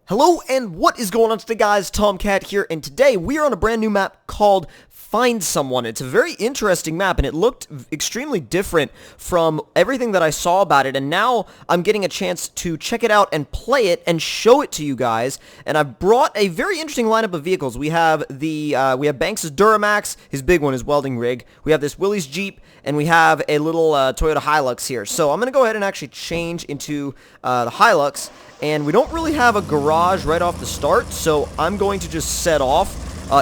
Hello and what is going on today, guys? Tomcat here, and today we are on a brand new map called Find Someone. It's a very interesting map, and it looked extremely different from everything that I saw about it, and now I'm getting a chance to check it out and play it and show it to you guys. And I've brought a very interesting lineup of vehicles. We have Banks' Duramax, his big one, his welding rig. We have this Willys Jeep, and we have a little Toyota Hilux here. So I'm going to go ahead and actually change into the Hilux. And we don't really have a garage right off the start, so I'm going to just set off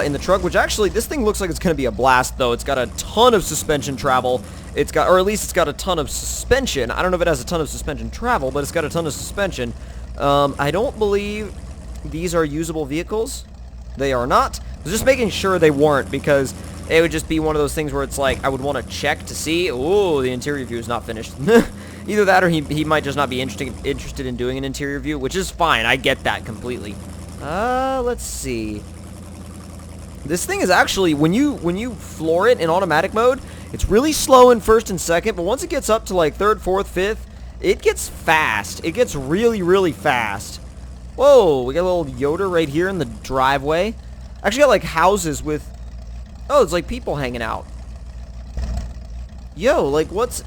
in the truck, which actually, this thing looks like it's going to be a blast, though. It's got a ton of suspension travel. Or at least it's got a ton of suspension. I don't know if it has a ton of suspension travel, but it's got a ton of suspension. I don't believe these are usable vehicles. They are not. I was just making sure they weren't, because it would just be one of those things where it's like, I would want to check to see. Ooh, the interior view is not finished. Either that or he might just not be interested in doing an interior view, which is fine. I get that completely. Let's see. This thing is actually, when you floor it in automatic mode, it's really slow in first and second, but once it gets up to like third, fourth, fifth, it gets fast. It gets really, really fast. Whoa, we got a little Yoda right here in the driveway. Actually got like houses with, oh, it's like people hanging out. Yo, like what's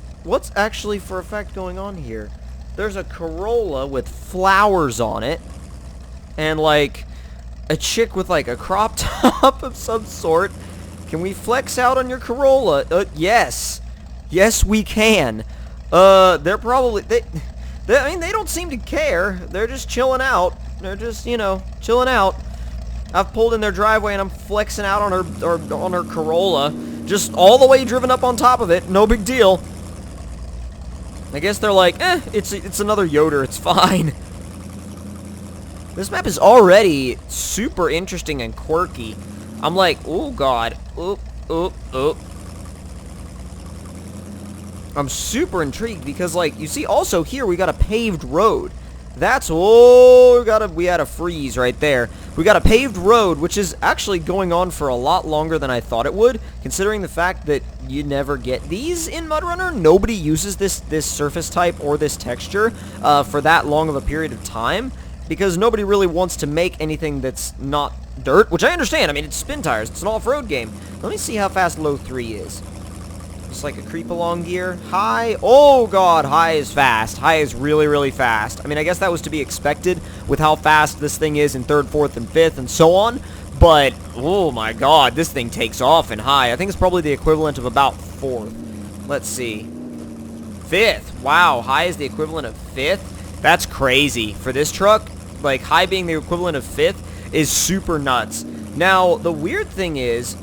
actually for effect going on here? There's a Corolla with flowers on it, and like a chick with like a crop top of some sort. Can we flex out on your Corolla? Yes. Yes, we can. They're probably, I mean, they don't seem to care. They're just chilling out. They're just, you know, chilling out. I've pulled in their driveway and I'm flexing out on her Corolla. Just all the way driven up on top of it. No big deal. I guess they're like, it's another Yoder, it's fine. This map is already super interesting and quirky. I'm like, oh god. I'm super intrigued because, like, you see also here we got a paved road. That's, we had a freeze right there. We got a paved road, which is actually going on for a lot longer than I thought it would, considering the fact that you never get these in MudRunner. Nobody uses this surface type or this texture for that long of a period of time, because nobody really wants to make anything that's not dirt, which I understand. I mean, it's SpinTires. It's an off-road game. Let me see how fast low 3 is. Just like a creep-along gear. High. Oh, God. High is fast. High is really, really fast. I mean, I guess that was to be expected with how fast this thing is in third, fourth, and fifth, and so on. But, oh, my God. This thing takes off in high. I think it's probably the equivalent of about fourth. Let's see. Fifth. Wow. High is the equivalent of fifth. That's crazy. For this truck, like, high being the equivalent of fifth is super nuts. Now, the weird thing is,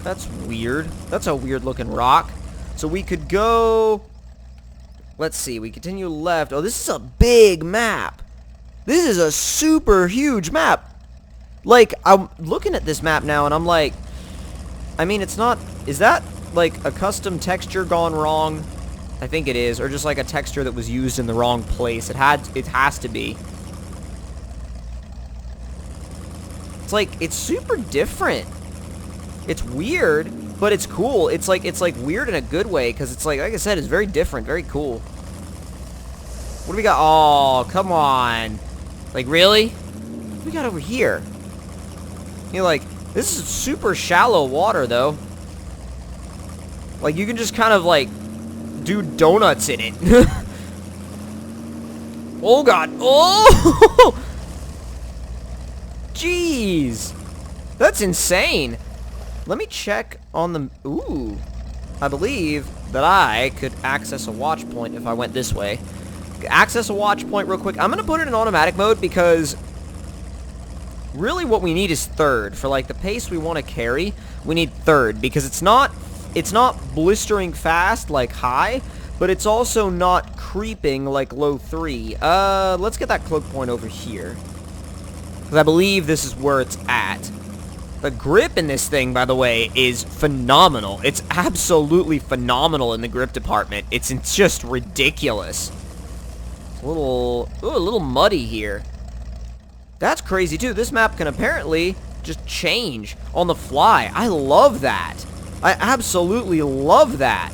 that's weird. That's a weird looking rock. So we could go, let's see, we continue left. Oh, this is a big map. This is a super huge map. Like, I'm looking at this map now and I'm like, I mean, it's not, is that like a custom texture gone wrong? I think it is, or just like a texture that was used in the wrong place. It has to be. It's like, it's super different. It's weird, but it's cool. It's like weird in a good way, because it's like I said, it's very different, very cool. What do we got? Oh, come on. Like, really? What do we got over here? You know, like, this is super shallow water, though. Like, you can just kind of, like, do donuts in it. Oh, God. Oh! Jeez. That's insane. Let me check on the... Ooh. I believe that I could access a watch point if I went this way. Access a watch point real quick. I'm going to put it in automatic mode because really what we need is third. For, like, the pace we want to carry, we need third because it's not blistering fast like high, but it's also not creeping like low 3. Let's get that cloak point over here, because I believe this is where it's at. The grip in this thing, by the way, is phenomenal. It's absolutely phenomenal in the grip department. It's just ridiculous. It's a little muddy here. That's crazy, too. This map can apparently just change on the fly. I love that. I absolutely love that.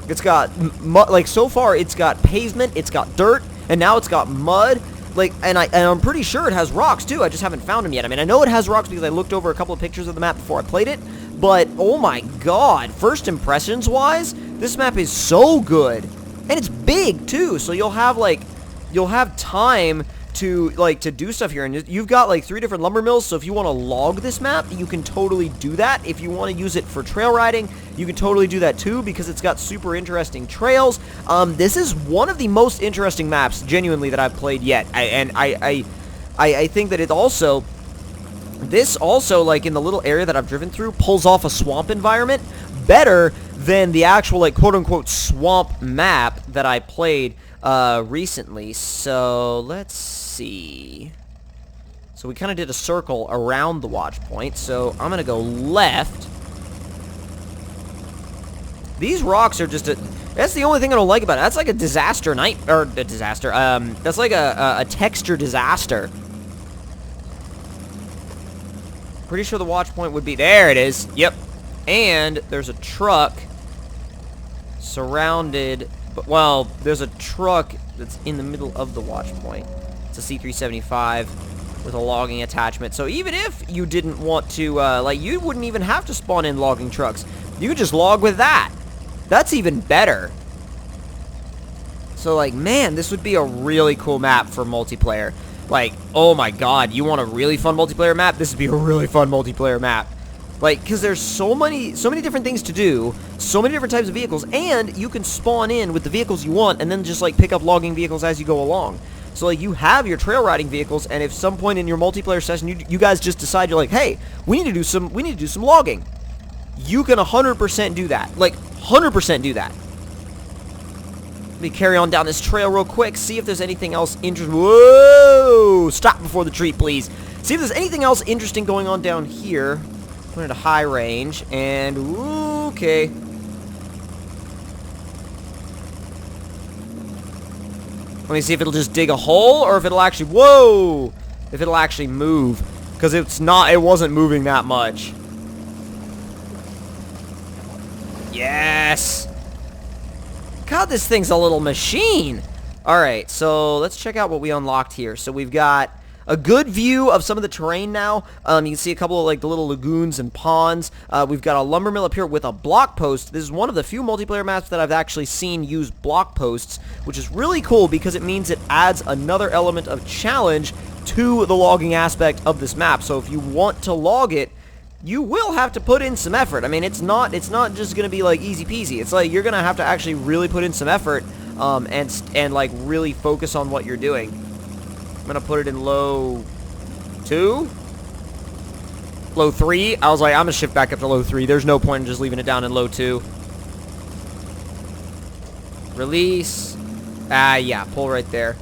It's got, like, so far, it's got pavement, it's got dirt, and now it's got mud. Like, and I'm pretty sure it has rocks, too. I just haven't found them yet. I mean, I know it has rocks because I looked over a couple of pictures of the map before I played it. But, oh my god, first impressions-wise, this map is so good. And it's big, too, so you'll have time to do stuff here. And you've got, like, 3 different lumber mills, so if you want to log this map, you can totally do that. If you want to use it for trail riding, you can totally do that, too, because it's got super interesting trails. This is one of the most interesting maps, genuinely, that I've played yet. I think that this also, like, in the little area that I've driven through, pulls off a swamp environment better than the actual, like, quote-unquote swamp map that I played recently. So, let's see. So we kind of did a circle around the watch point, so I'm going to go left. These rocks are just that's the only thing I don't like about it. That's like a disaster that's like a texture disaster. Pretty sure the watch point would be, there it is, yep. And there's a truck surrounded, well, there's a truck that's in the middle of the watch point. It's a C375 with a logging attachment. So even if you didn't want to, like, you wouldn't even have to spawn in logging trucks. You could just log with that. That's even better. So, like, man, this would be a really cool map for multiplayer. Like, oh my god, you want a really fun multiplayer map? This would be a really fun multiplayer map. Like, because there's so many different things to do, so many different types of vehicles, and you can spawn in with the vehicles you want, and then just, like, pick up logging vehicles as you go along. So, like, you have your trail riding vehicles, and if some point in your multiplayer session, you guys just decide, you're like, hey, we need to do some logging. You can 100% do that. Like, 100% do that. Let me carry on down this trail real quick, see if there's anything else interesting. Whoa! Stop before the tree, please. See if there's anything else interesting going on down here. Put it at high range, and okay. Let me see if it'll just dig a hole, or if it'll actually, whoa! If it'll actually move. Because it wasn't moving that much. Yes! God, this thing's a little machine. Alright, so let's check out what we unlocked here. So we've got a good view of some of the terrain now. You can see a couple of, like, the little lagoons and ponds. We've got a lumber mill up here with a block post. This is one of the few multiplayer maps that I've actually seen use block posts, which is really cool because it means it adds another element of challenge to the logging aspect of this map. So if you want to log it, you will have to put in some effort. I mean, it's not just gonna be like easy peasy. It's like you're gonna have to actually really put in some effort, and like really focus on what you're doing. I'm gonna put it in low 2, low 3. I was like, I'm gonna shift back up to low 3. There's no point in just leaving it down in low 2. Release. Yeah, pull right there.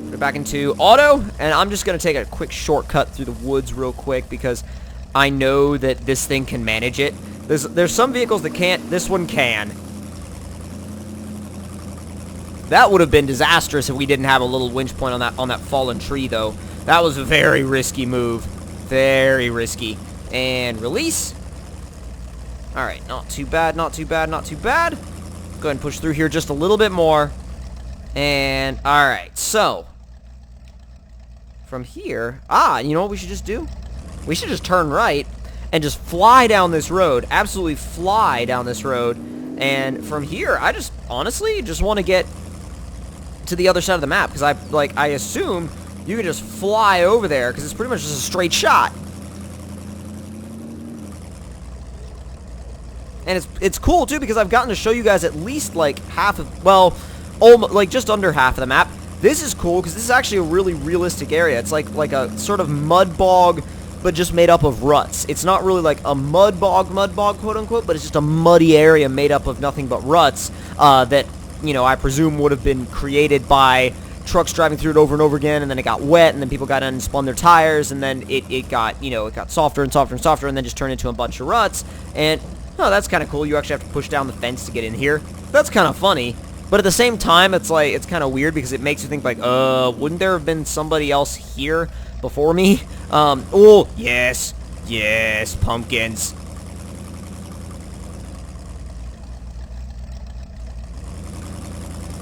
Put it back into auto, and I'm just gonna take a quick shortcut through the woods real quick because I know that this thing can manage it. There's some vehicles that can't. This one can. That would have been disastrous if we didn't have a little winch point on that fallen tree, though. That was a very risky move. Very risky. And release. Alright, not too bad, not too bad, not too bad. Go ahead and push through here just a little bit more. And, alright, so. From here. You know what we should just do? We should just turn right and just fly down this road. Absolutely fly down this road. And from here, I just, honestly, just want to get to the other side of the map, because I assume you can just fly over there, because it's pretty much just a straight shot. And it's cool too, because I've gotten to show you guys at least like half of, well, almost like just under half of the map. This is cool because this is actually a really realistic area. It's like a sort of mud bog, but just made up of ruts. It's not really like a mud bog, quote unquote, but it's just a muddy area made up of nothing but ruts that, you know, I presume would have been created by trucks driving through it over and over again, and then it got wet, and then people got in and spun their tires, and then it got, you know, it got softer and softer and softer, and then just turned into a bunch of ruts. And, oh, that's kind of cool. You actually have to push down the fence to get in here. That's kind of funny. But at the same time, it's like, it's kind of weird because it makes you think like, wouldn't there have been somebody else here before me? Oh, yes. Yes, pumpkins.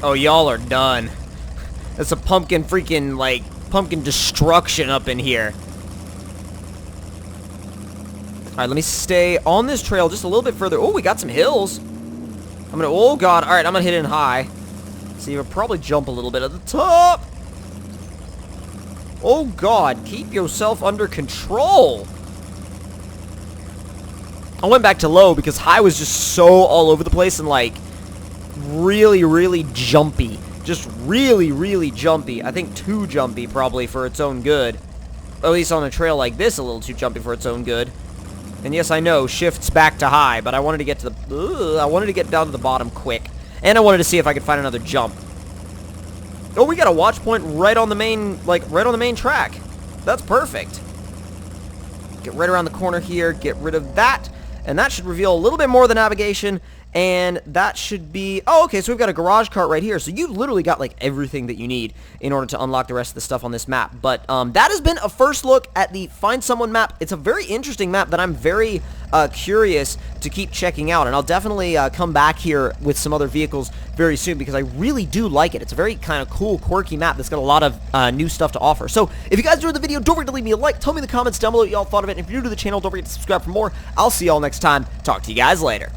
Oh, y'all are done. It's a pumpkin freaking, like, pumpkin destruction up in here. Alright, let me stay on this trail just a little bit further. Oh, we got some hills. Oh god, alright, I'm gonna hit it in high. So you'll probably jump a little bit at the top. Oh god, keep yourself under control. I went back to low because high was just so all over the place and like really, really jumpy. Just really, really jumpy. I think too jumpy probably for its own good. At least on a trail like this, a little too jumpy for its own good. And yes, I know, shifts back to high, but I wanted to get to the... I wanted to get down to the bottom quick. And I wanted to see if I could find another jump. Oh, we got a watch point right on the main, like, right on the main track. That's perfect. Get right around the corner here, get rid of that. And that should reveal a little bit more of the navigation. And that should be... Oh, okay, so we've got a garage cart right here. So you've literally got, like, everything that you need in order to unlock the rest of the stuff on this map. But that has been a first look at the Find Someone map. It's a very interesting map that I'm very curious to keep checking out. And I'll definitely come back here with some other vehicles very soon because I really do like it. It's a very kind of cool, quirky map that's got a lot of new stuff to offer. So if you guys enjoyed the video, don't forget to leave me a like. Tell me in the comments down below what y'all thought of it. And if you're new to the channel, don't forget to subscribe for more. I'll see y'all next time. Talk to you guys later.